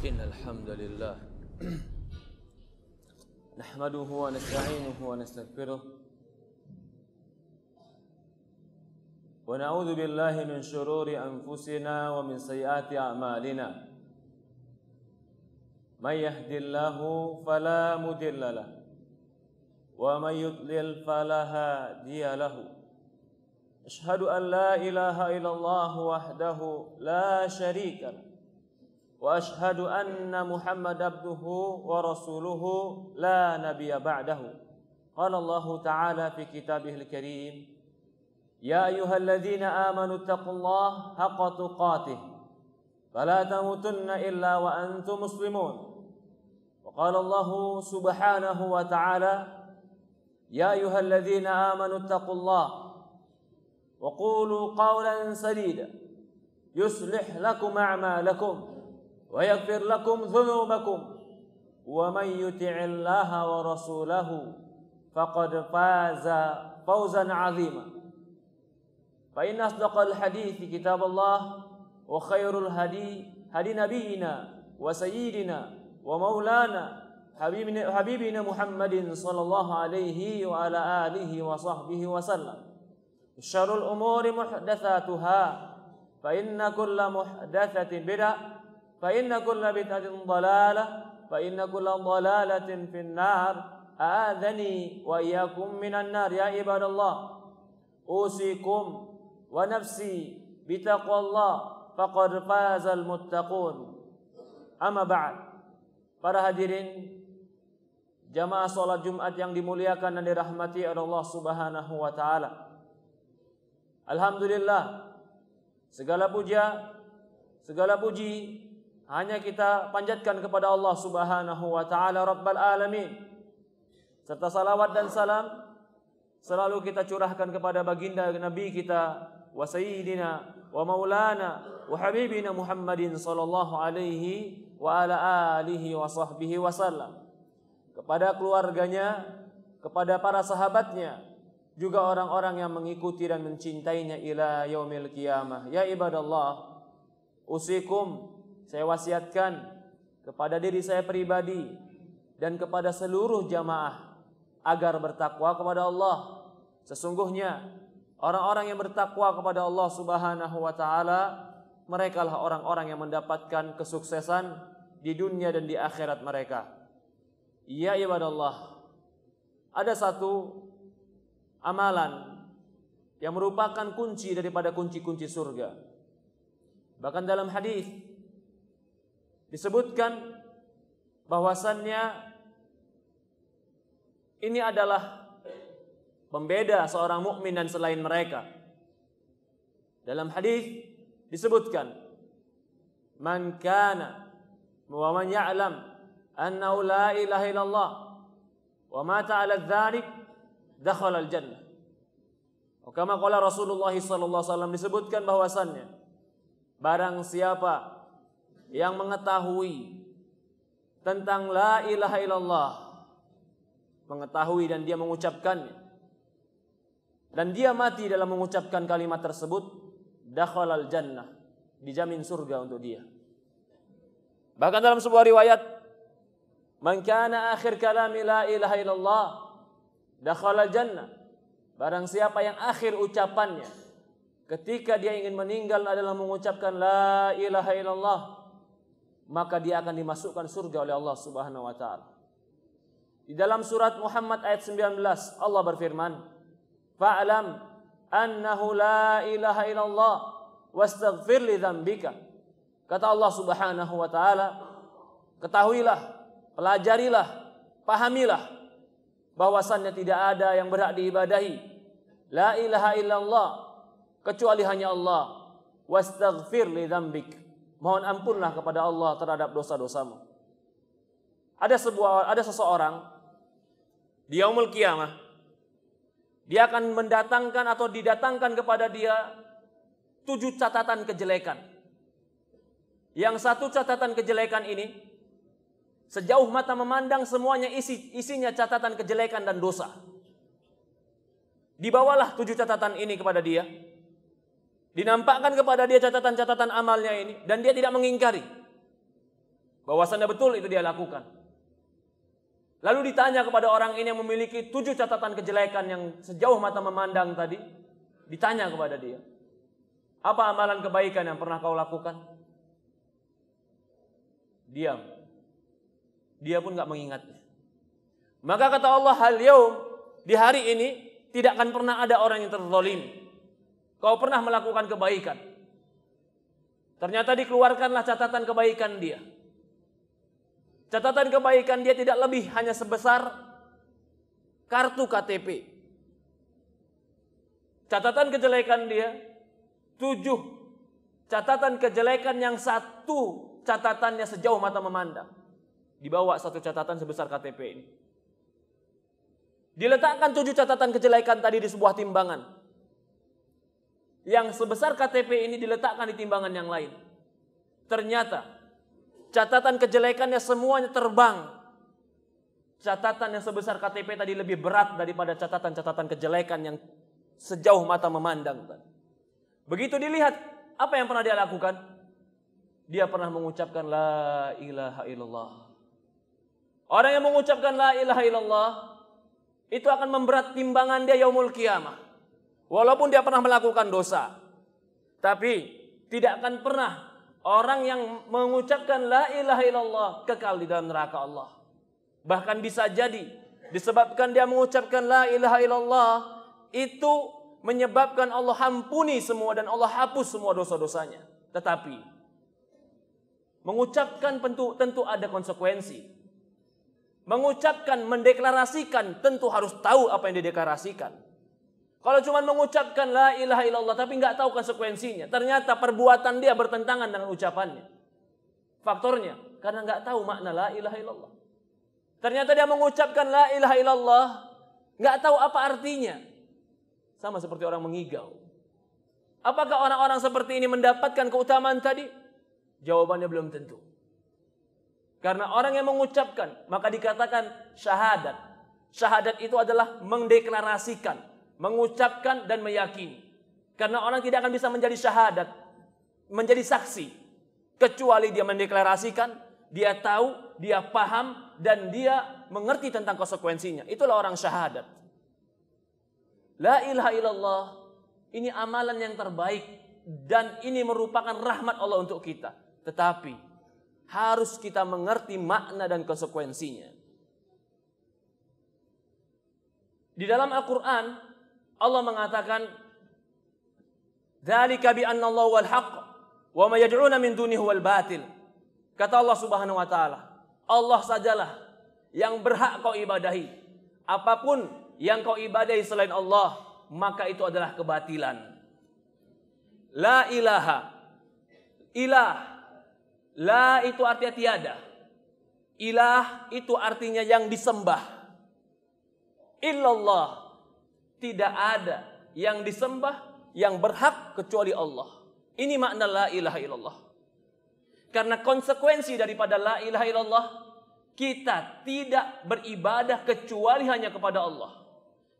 إن الحمد لله نحمده ونستعينه ونستغفره ونعوذ بالله من شرور أنفسنا ومن سيئات أعمالنا من يهد الله فلا مضل له ومن يضلل فلا هادي له أشهد أن لا إله إلا الله وحده لا شريك له وأشهد أن محمد عبده ورسوله لا نبي بعده قال الله تعالى في كتابه الكريم يا أيها الذين آمنوا اتقوا الله حق تقاته فلا تموتن إلا وأنتم مسلمون وقال الله سبحانه وتعالى يا أيها الذين آمنوا اتقوا الله وقولوا قولا سديدا يصلح لكم أعمالكم ويغفر لكم ذنوبكم ومن يطع الله ورسوله فقد فاز فوزا عظيما فإن أصدق الحديث كتاب الله وخير الهدي هدي نبينا وسيدنا ومولانا حبيبنا محمد صلى الله عليه وعلى آله وصحبه وسلم شر الأمور محدثاتها فإن كل محدثة بدعة فإن كل بدعة ضلالة فإن كل ضلالة في النار أعاذني وإياكم من النار يا عباد الله أوصيكم ونفسي بتقوى الله فقد فاز المتقون أما بعد. Para hadirin jamaah salat Jumat yang dimuliakan dan dirahmati oleh Allah Subhanahu wa taala. Alhamdulillah, segala puja, segala puji hanya kita panjatkan kepada Allah Subhanahu wa taala Rabbal alamin. Serta salawat dan salam selalu kita curahkan kepada baginda Nabi kita wa sayyidina wa maulana wa habibina Muhammadin sallallahu alaihi wa ala alihi wa sahbihi wasallam, kepada keluarganya, kepada para sahabatnya, juga orang-orang yang mengikuti dan mencintainya ila yaumil qiyamah. Ya ibadallah, usikum, saya wasiatkan kepada diri saya pribadi dan kepada seluruh jamaah agar bertakwa kepada Allah. Sesungguhnya orang-orang yang bertakwa kepada Allah Subhanahu wa taala, merekalah orang-orang yang mendapatkan kesuksesan di dunia dan di akhirat mereka. Ya ibadallah, ada satu amalan yang merupakan kunci daripada kunci-kunci surga. Bahkan dalam hadis disebutkan bahwasannya ini adalah pembeda seorang mukmin dan selain mereka. Dalam hadis disebutkan, man kana wa man ya'lam annahu la ilaha illallah wa mata 'ala dzalik dakhala al-jannah. Kama qala Rasulullah sallallahu alaihi wasallam, disebutkan bahwasannya barang siapa yang mengetahui tentang la ilaha illallah, mengetahui dan dia mengucapkannya, dan dia mati dalam mengucapkan kalimat tersebut, dakhalal jannah, dijamin surga untuk dia. Bahkan dalam sebuah riwayat, man kana akhir kalami la ilaha illallah dakhalal jannah, barang siapa yang akhir ucapannya ketika dia ingin meninggal adalah mengucapkan la ilaha illallah, maka dia akan dimasukkan surga oleh Allah Subhanahu wa taala. Di dalam surat Muhammad ayat 19 Allah berfirman, fa'lam annahu la ilaha illallah wastaghfir li dzambika. Kata Allah Subhanahu wa taala, ketahuilah, pelajarilah, pahamilah bahwasannya tidak ada yang berhak diibadahi, la ilaha illallah, kecuali hanya Allah, wastaghfir li dzambik, mohon ampunlah kepada Allah terhadap dosa-dosamu. Ada seseorang di yaumul qiyamah, dia akan mendatangkan atau didatangkan kepada dia 7 catatan kejelekan. Yang satu catatan kejelekan ini, sejauh mata memandang semuanya isinya catatan kejelekan dan dosa. Dibawalah 7 catatan ini kepada dia, dinampakkan kepada dia catatan-catatan amalnya ini, dan dia tidak mengingkari. bahwasannya betul itu dia lakukan. Lalu ditanya kepada orang ini yang memiliki 7 catatan kejelekan yang sejauh mata memandang tadi, ditanya kepada dia, apa amalan kebaikan yang pernah kau lakukan? Diam. Dia pun gak mengingatnya. Maka kata Allah, hal yaum, di hari ini tidak akan pernah ada orang yang terzalimi. Kau pernah melakukan kebaikan. Ternyata dikeluarkanlah catatan kebaikan dia. Catatan kebaikan dia tidak lebih hanya sebesar kartu KTP. Catatan kejelekan dia 7. Catatan kejelekan yang 1 catatannya sejauh mata memandang. Dibawa 1 catatan sebesar KTP ini. Diletakkan 7 catatan kejelekan tadi di sebuah timbangan. Yang sebesar KTP ini diletakkan di timbangan yang lain. Ternyata catatan kejelekannya semuanya terbang. Catatan yang sebesar KTP tadi lebih berat daripada catatan-catatan kejelekan yang sejauh mata memandang. Begitu dilihat, apa yang pernah dia lakukan? Dia pernah mengucapkan la ilaha illallah. Orang yang mengucapkan la ilaha illallah itu akan memberat timbangan dia yaumul qiyamah. Walaupun dia pernah melakukan dosa, tapi tidak akan pernah orang yang mengucapkan la ilaha illallah kekal di dalam neraka Allah. Bahkan bisa jadi disebabkan dia mengucapkan la ilaha illallah itu menyebabkan Allah ampuni semua dan Allah hapus semua dosa-dosanya. Tetapi mengucapkan tentu ada konsekuensi. Mengucapkan, mendeklarasikan tentu harus tahu apa yang dideklarasikan. Kalau cuma mengucapkan la ilaha illallah tapi nggak tahu konsekuensinya, ternyata perbuatan dia bertentangan dengan ucapannya. Faktornya karena nggak tahu makna la ilaha illallah. Ternyata dia mengucapkan la ilaha illallah nggak tahu apa artinya. Sama seperti orang mengigau. Apakah orang-orang seperti ini mendapatkan keutamaan tadi? Jawabannya belum tentu. Karena orang yang mengucapkan maka dikatakan syahadat. Syahadat itu adalah mendeklarasikan, mengucapkan dan meyakini. Karena orang tidak akan bisa menjadi syahadat, menjadi saksi, kecuali dia mendeklarasikan, dia tahu, dia paham, dan dia mengerti tentang konsekuensinya. Itulah orang syahadat. La ilaha illallah, ini amalan yang terbaik, dan ini merupakan rahmat Allah untuk kita. Tetapi harus kita mengerti makna dan konsekuensinya. Di dalam Al-Quran, Allah mengatakan, "Dzalika bi anna Allah wal haqq wa ma yad'una min dunihi wal batil." Kata Allah Subhanahu wa taala, Allah sajalah yang berhak kau ibadahi. Apapun yang kau ibadahi selain Allah, maka itu adalah kebatilan. La ilaha. Ilah. La itu artinya tiada. Ilah itu artinya yang disembah. Illallah, tidak ada yang disembah yang berhak kecuali Allah. Ini makna la ilaha illallah. Karena konsekuensi daripada la ilaha illallah, kita tidak beribadah kecuali hanya kepada Allah.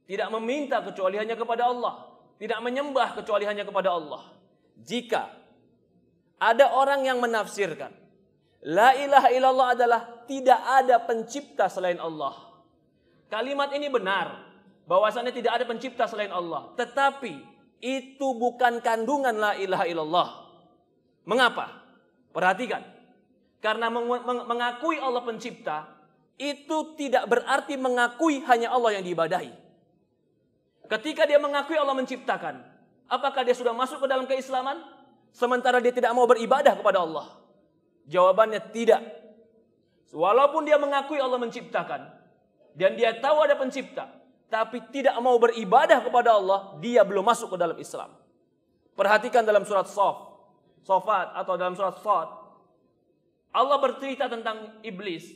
Tidak meminta kecuali hanya kepada Allah. Tidak menyembah kecuali hanya kepada Allah. Jika ada orang yang menafsirkan la ilaha illallah adalah tidak ada pencipta selain Allah. Kalimat ini benar, bahwasannya tidak ada pencipta selain Allah. Tetapi itu bukan kandungan la ilaha illallah. Mengapa? Perhatikan. Karena mengakui Allah pencipta itu tidak berarti mengakui hanya Allah yang diibadahi. Ketika dia mengakui Allah menciptakan, apakah dia sudah masuk ke dalam keislaman? Sementara dia tidak mau beribadah kepada Allah. Jawabannya tidak. Walaupun dia mengakui Allah menciptakan dan dia tahu ada pencipta, tapi tidak mau beribadah kepada Allah, dia belum masuk ke dalam Islam. Perhatikan dalam surat Safat atau dalam surat Sad, Allah bercerita tentang iblis.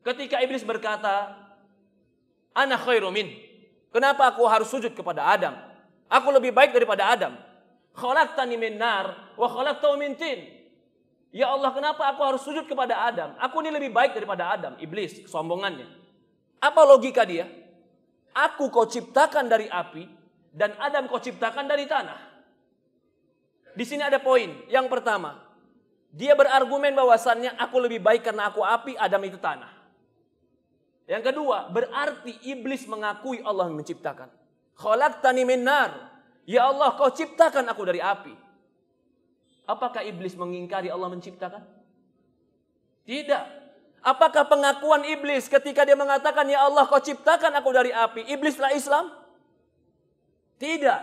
Ketika iblis berkata, "Ana khairu min." Kenapa aku harus sujud kepada Adam? Aku lebih baik daripada Adam. Khalaqtani min nar wa khalaqtahu min tin. Ya Allah, kenapa aku harus sujud kepada Adam? Aku ini lebih baik daripada Adam. Iblis, kesombongannya. Apa logika dia? Aku kau ciptakan dari api dan Adam kau ciptakan dari tanah. Di sini ada poin. Yang pertama, Dia berargumen bahwasannya aku lebih baik karena aku api, Adam itu tanah. Yang kedua, berarti iblis mengakui Allah yang menciptakan. Khalaqtani min nar. Ya Allah, kau ciptakan aku dari api. Apakah iblis mengingkari Allah menciptakan? Tidak. Apakah pengakuan iblis ketika dia mengatakan, ya Allah, kau ciptakan aku dari api, iblislah Islam? Tidak.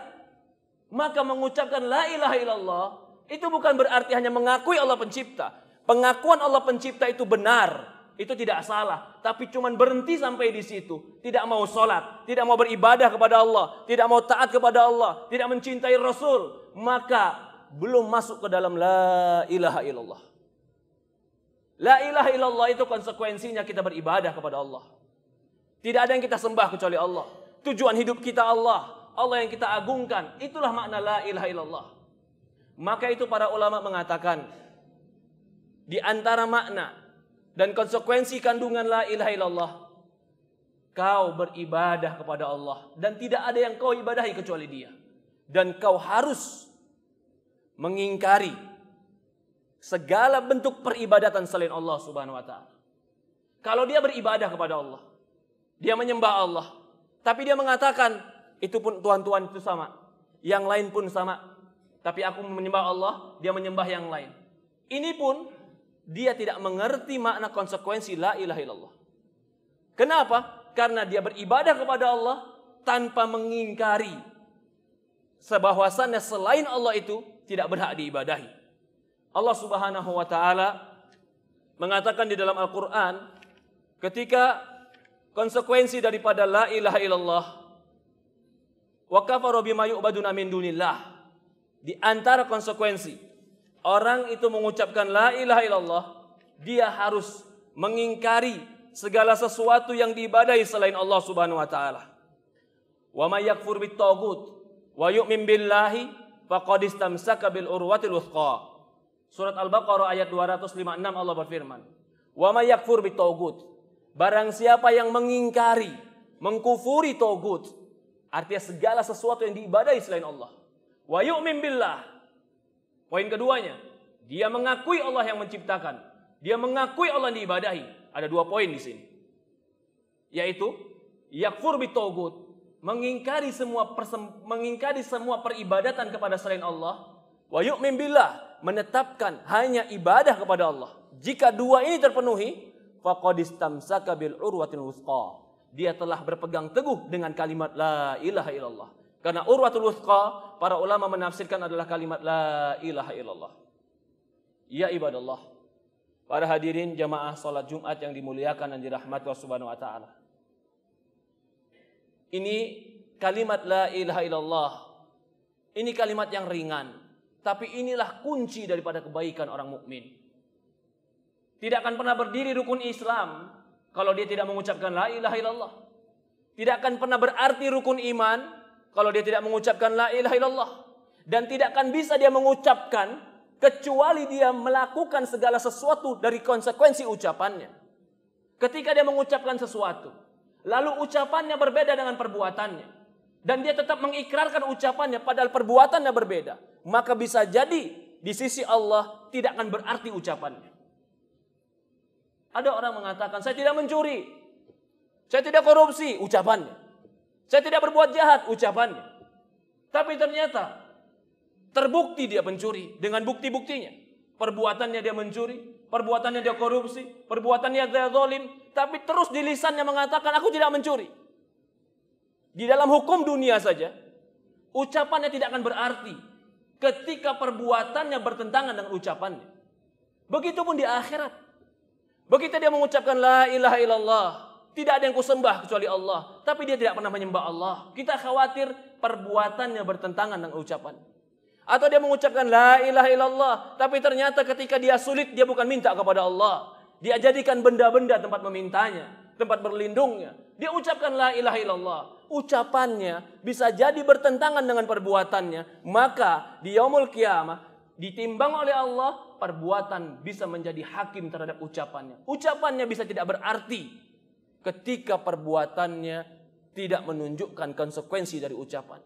Maka mengucapkan la ilaha illallah itu bukan berarti hanya mengakui Allah pencipta. Pengakuan Allah pencipta itu benar, itu tidak salah. Tapi cuma berhenti sampai di situ. Tidak mau sholat, tidak mau beribadah kepada Allah, tidak mau taat kepada Allah, tidak mencintai Rasul. Maka belum masuk ke dalam la ilaha illallah. La ilaha illallah itu konsekuensinya kita beribadah kepada Allah. Tidak ada yang kita sembah kecuali Allah. Tujuan hidup kita Allah. Allah yang kita agungkan. Itulah makna la ilaha illallah. Maka itu para ulama mengatakan, di antara makna dan konsekuensi kandungan la ilaha illallah, kau beribadah kepada Allah dan tidak ada yang kau ibadahi kecuali Dia. Dan kau harus mengingkari segala bentuk peribadatan selain Allah Subhanahu wa taala. Kalau dia beribadah kepada Allah, dia menyembah Allah, tapi dia mengatakan itu pun Tuhan-Tuhan itu sama, yang lain pun sama. Tapi aku menyembah Allah, dia menyembah yang lain. Ini pun dia tidak mengerti makna konsekuensi la ilaha illallah. Kenapa? Karena dia beribadah kepada Allah tanpa mengingkari sebahwasannya selain Allah itu tidak berhak diibadahi. Allah Subhanahu wa taala mengatakan di dalam Al-Qur'an ketika konsekuensi daripada la ilaha illallah, wa kafaru bima yu'baduna min dunillah. Di antara konsekuensi orang itu mengucapkan la ilaha illallah, dia harus mengingkari segala sesuatu yang diibadahi selain Allah Subhanahu wa taala. Wa may yakfur bit taghut wa yu'min billahi faqad istamsaka bil urwatil wuthqa. Surat Al-Baqarah ayat 256 Allah berfirman, wa may yakfur bit taghut, barang siapa yang mengingkari, mengkufuri taghut, artinya segala sesuatu yang diibadahi selain Allah. Wa yu'min billah. Poin keduanya, dia mengakui Allah yang menciptakan. Dia mengakui Allah yang diibadahi. Ada 2 poin di sini. Yaitu yakfur bitaghut, mengingkari semua peribadatan kepada selain Allah. Wa yu'min billah, menetapkan hanya ibadah kepada Allah. Jika 2 ini terpenuhi, faqad istamsaka bil urwatil wuthqa. Dia telah berpegang teguh dengan kalimat la ilaha illallah. Karena urwatul wuthqa, para ulama menafsirkan adalah kalimat la ilaha illallah. Ya ibadallah, para hadirin jamaah salat Jumat yang dimuliakan dan dirahmati Allah Subhanahu wa taala. Ini kalimat la ilaha illallah. Ini kalimat yang ringan, tapi inilah kunci daripada kebaikan orang mukmin. Tidak akan pernah berdiri rukun Islam kalau dia tidak mengucapkan la ilaha illallah. Tidak akan pernah berarti rukun iman kalau dia tidak mengucapkan la ilaha illallah. Dan tidak akan bisa dia mengucapkan kecuali dia melakukan segala sesuatu dari konsekuensi ucapannya. Ketika dia mengucapkan sesuatu, lalu ucapannya berbeda dengan perbuatannya, dan dia tetap mengikrarkan ucapannya padahal perbuatannya berbeda, maka bisa jadi di sisi Allah tidak akan berarti ucapannya. Ada orang mengatakan, saya tidak mencuri, saya tidak korupsi, ucapannya. Saya tidak berbuat jahat, ucapannya. Tapi ternyata terbukti dia pencuri dengan bukti-buktinya. Perbuatannya dia mencuri, perbuatannya dia korupsi, perbuatannya dia zalim, tapi terus di lisannya mengatakan aku tidak mencuri. Di dalam hukum dunia saja, ucapannya tidak akan berarti ketika perbuatannya bertentangan dengan ucapannya. Begitupun di akhirat. Begitu dia mengucapkan la ilaha illallah, tidak ada yang kusembah kecuali Allah. Tapi dia tidak pernah menyembah Allah. Kita khawatir perbuatannya bertentangan dengan ucapan. Atau dia mengucapkan la ilaha illallah, tapi ternyata ketika dia sulit, dia bukan minta kepada Allah. Dia jadikan benda-benda tempat memintanya, tempat berlindungnya. Dia ucapkan la ilaha illallah. Ucapannya bisa jadi bertentangan dengan perbuatannya. Maka di yaumul qiyamah ditimbang oleh Allah, perbuatan bisa menjadi hakim terhadap ucapannya. Ucapannya bisa tidak berarti ketika perbuatannya tidak menunjukkan konsekuensi dari ucapan.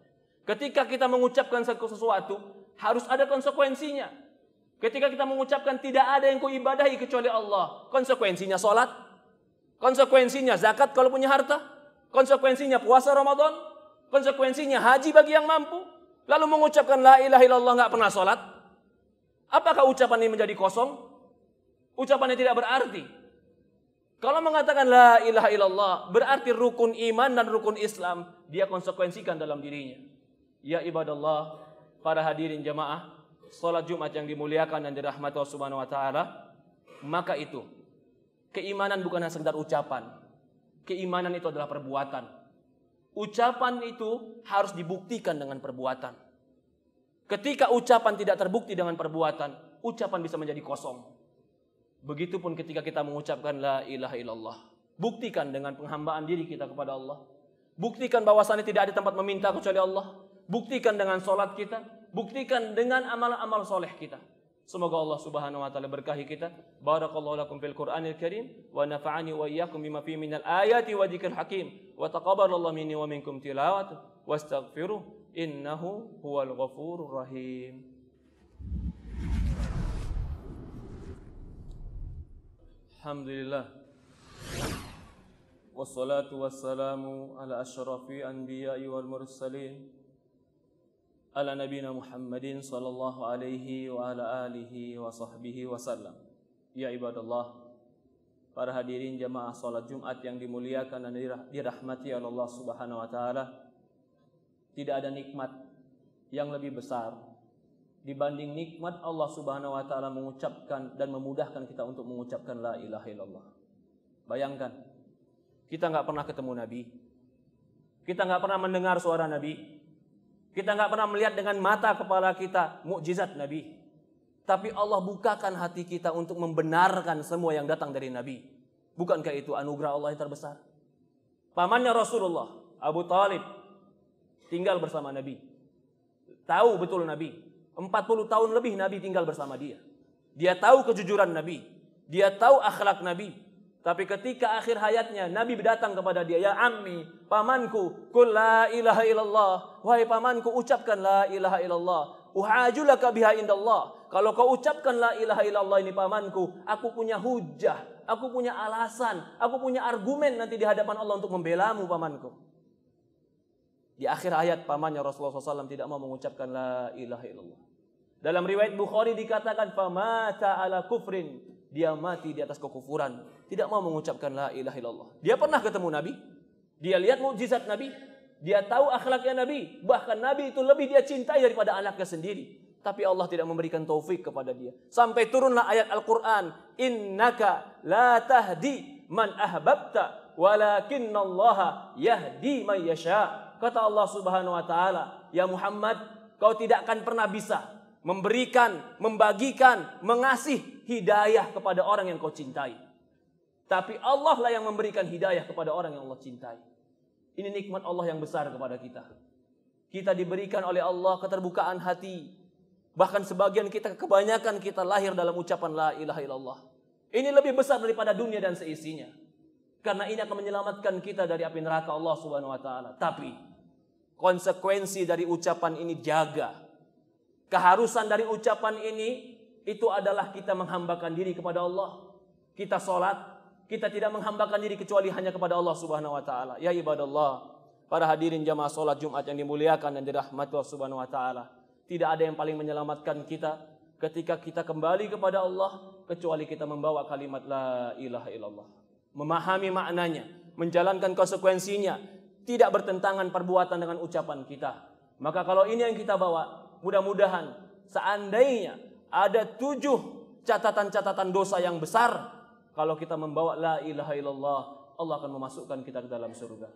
Ketika kita mengucapkan sesuatu, harus ada konsekuensinya. Ketika kita mengucapkan tidak ada yang kuibadahi kecuali Allah, konsekuensinya sholat, konsekuensinya zakat kalau punya harta, konsekuensinya puasa Ramadan, konsekuensinya haji bagi yang mampu. Lalu mengucapkan la ilaha illallah nggak pernah sholat, apakah ucapan ini menjadi kosong? Ucapannya tidak berarti. Kalau mengatakan la ilaha illallah berarti rukun iman dan rukun Islam, dia konsekuensikan dalam dirinya. Ya ibadallah, para hadirin jamaah, salat Jumat yang dimuliakan dan dirahmati Allah Subhanahu wa taala, maka itu keimanan bukan hanya sekedar ucapan. Keimanan itu adalah perbuatan. Ucapan itu harus dibuktikan dengan perbuatan. Ketika ucapan tidak terbukti dengan perbuatan, ucapan bisa menjadi kosong. Begitupun ketika kita mengucapkan la ilaha illallah, buktikan dengan penghambaan diri kita kepada Allah. Buktikan bahwasannya tidak ada tempat meminta kecuali Allah. Buktikan dengan solat kita, buktikan dengan amal-amal soleh kita. Semoga Allah Subhanahu wa taala berkahi kita. Barakallahu lakum fil Qur'anil Karim wa nafa'ani wa iyyakum bima fihi minal ayati wa dzikril hakim wa taqabbalallahu minni wa minkum tilawatuh wastaghfiruh innahu huwal ghafurur rahim. Alhamdulillah. Wassalatu wassalamu ala asyrafil anbiya'i wal mursalin ala nabiyina Muhammadin sallallahu alaihi wa ala alihi wa sahbihi wasallam. Ya ibadallah, para hadirin jamaah salat Jumat yang dimuliakan dan dirahmati oleh Allah Subhanahu wa taala, tidak ada nikmat yang lebih besar dibanding nikmat Allah Subhanahu wa taala mengucapkan dan memudahkan kita untuk mengucapkan la ilaha illallah. Bayangkan, kita nggak pernah ketemu Nabi, kita nggak pernah mendengar suara Nabi, kita nggak pernah melihat dengan mata kepala kita mukjizat Nabi. Tapi Allah bukakan hati kita untuk membenarkan semua yang datang dari Nabi. Bukankah itu anugerah Allah yang terbesar? Pamannya Rasulullah, Abu Talib, tinggal bersama Nabi. Tahu betul Nabi. 40 tahun lebih Nabi tinggal bersama dia. Dia tahu kejujuran Nabi. Dia tahu akhlak Nabi. Tapi ketika akhir hayatnya Nabi datang kepada dia, ya ammi, pamanku, qul la ilaha illallah. Wahai pamanku, ucapkan la ilaha illallah. Uhajulaka biha indallah. Kalau kau ucapkan la ilaha illallah ini pamanku, aku punya hujah, aku punya alasan, aku punya argumen nanti di hadapan Allah untuk membelamu pamanku. Di akhir ayat pamannya Rasulullah SAW tidak mau mengucapkan la ilaha illallah. Dalam riwayat Bukhari dikatakan famata ala kufrin, dia mati di atas kekufuran, tidak mau mengucapkan la ilaha illallah. Dia pernah ketemu Nabi, dia lihat mukjizat Nabi, dia tahu akhlaknya Nabi, bahkan Nabi itu lebih dia cintai daripada anaknya sendiri. Tapi Allah tidak memberikan taufik kepada dia. Sampai turunlah ayat Al-Quran, innaka la tahdi man ahbabta walakinnallaha yahdi man yasha. Kata Allah Subhanahu wa taala, ya Muhammad, kau tidak akan pernah bisa memberikan, membagikan, mengasih hidayah kepada orang yang kau cintai. Tapi Allah lah yang memberikan hidayah kepada orang yang Allah cintai. Ini nikmat Allah yang besar kepada kita. Kita diberikan oleh Allah keterbukaan hati. Bahkan sebagian kita, kebanyakan kita lahir dalam ucapan la ilaha illallah. Ini lebih besar daripada dunia dan seisinya. Karena ini akan menyelamatkan kita dari api neraka Allah Subhanahu wa taala. Tapi konsekuensi dari ucapan ini jaga. Keharusan dari ucapan ini itu adalah kita menghambakan diri kepada Allah. Kita sholat, kita tidak menghambakan diri kecuali hanya kepada Allah Subhanahu wa taala. Ya ibadallah, para hadirin jamaah sholat Jumat yang dimuliakan dan dirahmati Allah Subhanahu wa taala. Tidak ada yang paling menyelamatkan kita ketika kita kembali kepada Allah kecuali kita membawa kalimat la ilaha illallah. Memahami maknanya, menjalankan konsekuensinya, tidak bertentangan perbuatan dengan ucapan kita. Maka kalau ini yang kita bawa, mudah-mudahan seandainya ada 7 catatan-catatan dosa yang besar, kalau kita membawa la ilaha illallah, Allah akan memasukkan kita ke dalam surga.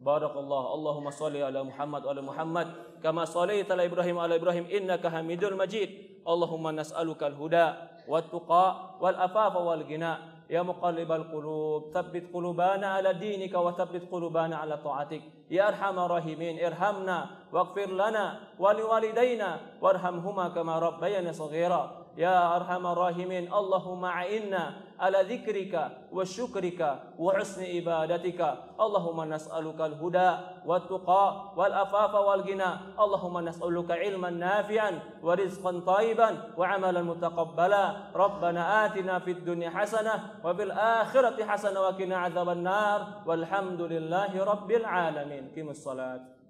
Barakallah, Allahumma salli ala Muhammad wa ala Muhammad kama sallaita ala Ibrahim wa ala Ibrahim innaka Hamidul Majid. Allahumma nas'aluka al-huda wat tuqa wal afafa wal ghina. Ya muqallibal qulub, tsabbit qulubana ala dinika wa tsabbit qulubana ala ta'atik. Ya arhamar rahimin, irhamna waghfir lana wa liwalidayna warhamhuma kama rabbayana shaghira. يا أرحم الراحمين. اللهم أعنا على ذكرك وشكرك وحسن عبادتك. اللهم نسألك الهدى والتقى والعفاف والغنى. اللهم نسألك علما نافعا ورزقا طيبا وعملا متقبلا. ربنا آتنا في الدنيا حسنة وفي الآخرة حسنة وقنا عذاب النار. والحمد لله رب العالمين. قم الصلاة.